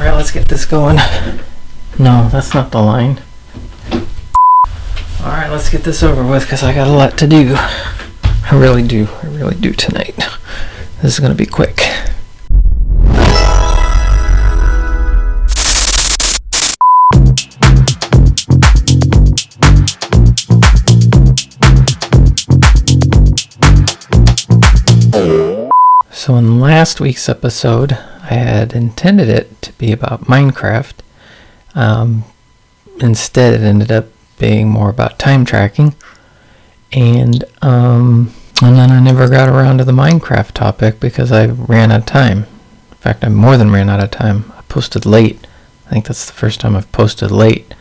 Alright, let's get this going. No, that's not the line. Alright, let's get this over with because I got a lot to do. I really do tonight. This is going to be quick. So in last week's episode, I had intended it to be about Minecraft. Instead, it ended up being more about time tracking. And then I never got around to the Minecraft topic because I ran out of time. In fact, I more than ran out of time. I posted late. I think that's the first time I've posted late.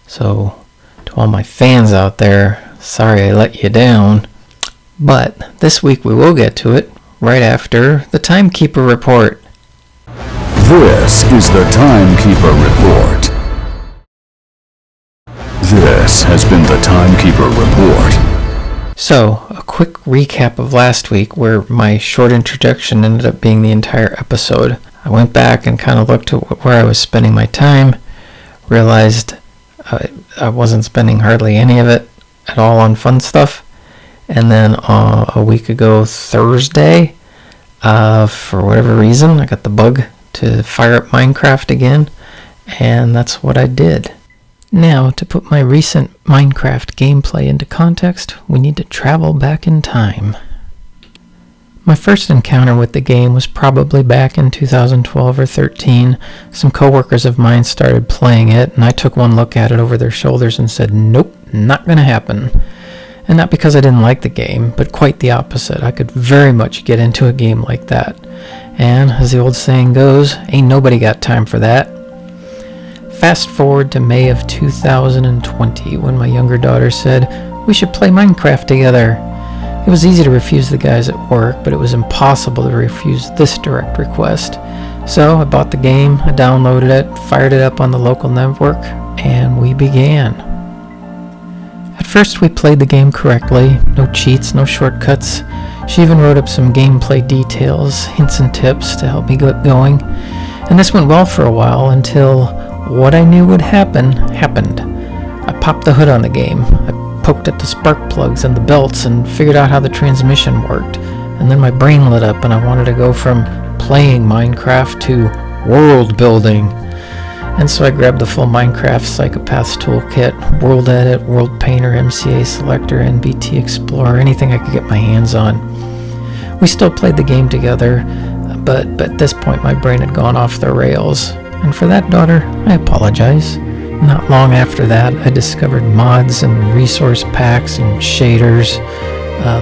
So, to all my fans out there, sorry I let you down. But this week we will get to it right after the Timekeeper Report. This is the Timekeeper Report. This has been the Timekeeper Report. So, a quick recap of last week where my short introduction ended up being the entire episode. I went back and kind of looked at where I was spending my time, realized I wasn't spending hardly any of it at all on fun stuff. And then a week ago, Thursday, for whatever reason, I got the bug to fire up Minecraft again, and that's what I did. Now, to put my recent Minecraft gameplay into context, we need to travel back in time. My first encounter with the game was probably back in 2012 or 13. Some coworkers of mine started playing it, and I took one look at it over their shoulders and said, nope, not gonna happen. And not because I didn't like the game, but quite the opposite. I could very much get into a game like that. And, as the old saying goes, ain't nobody got time for that. Fast forward to May of 2020, when my younger daughter said, we should play Minecraft together. It was easy to refuse the guys at work, but it was impossible to refuse this direct request. So I bought the game, I downloaded it, fired it up on the local network, and we began. At first we played the game correctly, no cheats, no shortcuts. She even wrote up some gameplay details, hints and tips to help me get going. And this went well for a while until what I knew would happen, happened. I popped the hood on the game. I poked at the spark plugs and the belts and figured out how the transmission worked. And then my brain lit up and I wanted to go from playing Minecraft to world building. And so I grabbed the full Minecraft Psychopaths Toolkit, World Edit, World Painter, MCA Selector, NBT Explorer, anything I could get my hands on. We still played the game together, but at this point my brain had gone off the rails. And for that, daughter, I apologize. Not long after that, I discovered mods and resource packs and shaders.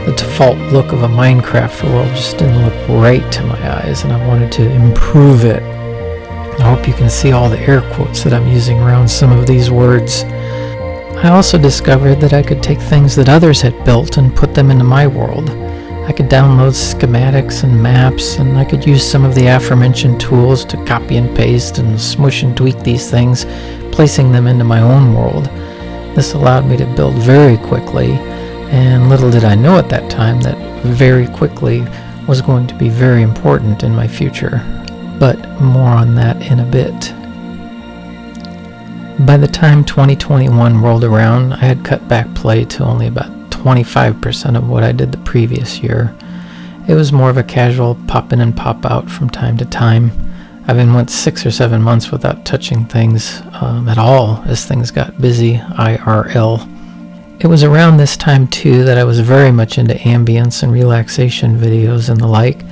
The default look of a Minecraft world just didn't look right to my eyes, and I wanted to improve it. I hope you can see all the air quotes that I'm using around some of these words. I also discovered that I could take things that others had built and put them into my world. I could download schematics and maps, and I could use some of the aforementioned tools to copy and paste and smush and tweak these things, placing them into my own world. This allowed me to build very quickly, and little did I know at that time that very quickly was going to be very important in my future. But more on that in a bit. By the time 2021 rolled around, I had cut back play to only about 25% of what I did the previous year. It was more of a casual pop in and pop out from time to time. I even went 6 or 7 months without touching things at all as things got busy IRL. It was around this time too that I was very much into ambience and relaxation videos and the like.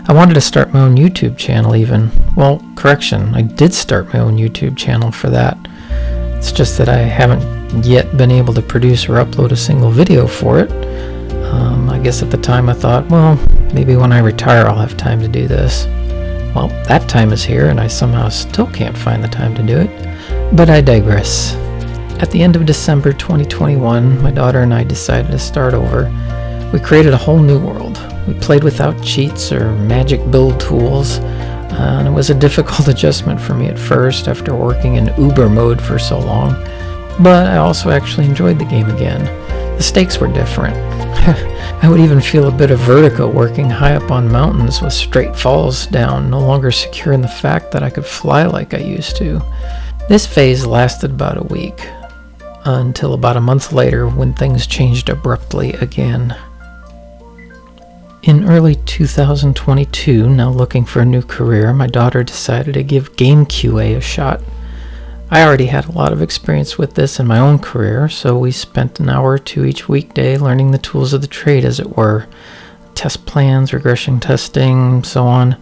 I wanted to start my own YouTube channel even. Well, correction, I did start my own YouTube channel for that. It's just that I haven't yet been able to produce or upload a single video for it. I guess at the time I thought, well, maybe when I retire I'll have time to do this. Well, that time is here and I somehow still can't find the time to do it. But I digress. At the end of December 2021, my daughter and I decided to start over. We created a whole new world. We played without cheats or magic build tools, and it was a difficult adjustment for me at first after working in Uber mode for so long. But I also actually enjoyed the game again. The stakes were different. I would even feel a bit of vertigo working high up on mountains with straight falls down, no longer secure in the fact that I could fly like I used to. This phase lasted about a week, until about a month later when things changed abruptly again. In early 2022, now looking for a new career, my daughter decided to give game QA a shot. I already had a lot of experience with this in my own career, so we spent an hour or two each weekday learning the tools of the trade, as it were. Test plans, regression testing, so on.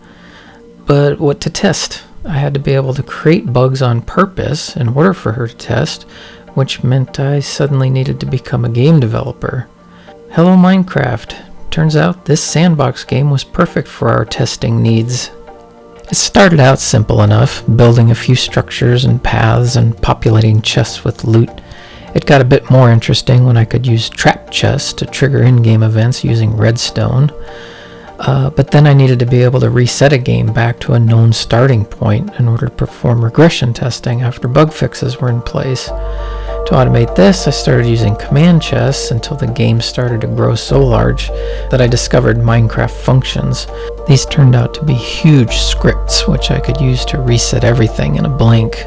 But what to test? I had to be able to create bugs on purpose in order for her to test, which meant I suddenly needed to become a game developer. Hello Minecraft. Turns out this sandbox game was perfect for our testing needs. It started out simple enough, building a few structures and paths and populating chests with loot. It got a bit more interesting when I could use trap chests to trigger in-game events using redstone. But then I needed to be able to reset a game back to a known starting point in order to perform regression testing after bug fixes were in place. To automate this, I started using command chests until the game started to grow so large that I discovered Minecraft functions. These turned out to be huge scripts which I could use to reset everything in a blink.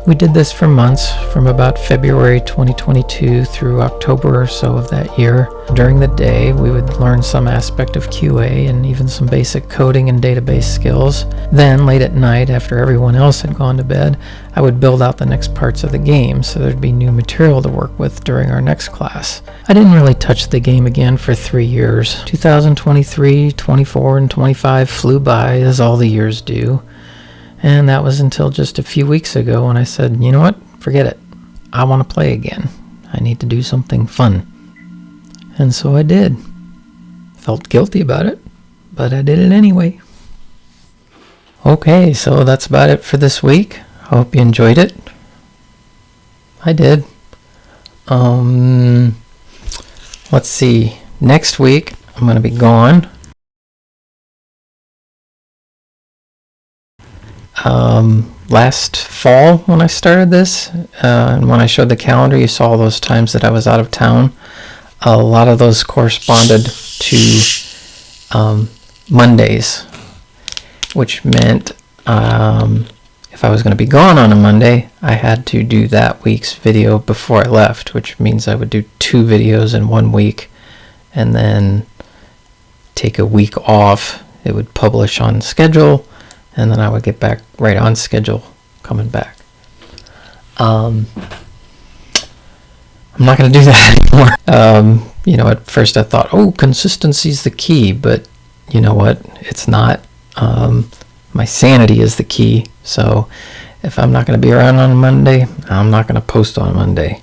We did this for months, from about February 2022 through October or so of that year. During the day, we would learn some aspect of QA and even some basic coding and database skills. Then, late at night, after everyone else had gone to bed, I would build out the next parts of the game so there'd be new material to work with during our next class. I didn't really touch the game again for 3 years. 2023, 24, and 25 flew by, as all the years do. And that was until just a few weeks ago when I said, you know what, forget it. I want to play again. I need to do something fun. And so I did. Felt guilty about it, but I did it anyway. Okay, so that's about it for this week. Hope you enjoyed it. I did. Let's see. Next week, I'm going to be gone. Last fall when I started this, and when I showed the calendar, you saw those times that I was out of town. A lot of those corresponded to Mondays, which meant if I was going to be gone on a Monday, I had to do that week's video before I left, which means I would do 2 videos in 1 week and then take a week off. It would publish on schedule, and then I would get back right on schedule coming back. I'm not going to do that anymore. At first I thought, consistency's the key, but you know what? It's not. My sanity is the key. So if I'm not going to be around on Monday, I'm not going to post on Monday.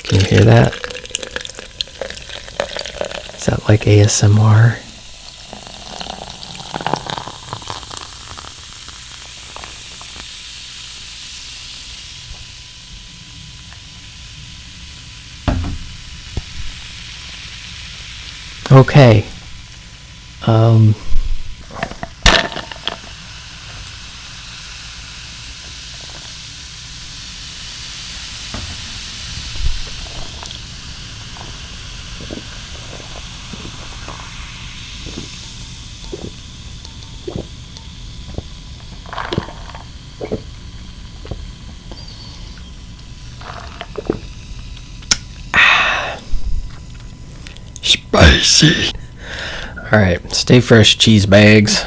Can you hear that? Is that like ASMR? Okay. Spicy. All right, stay fresh, cheese bags.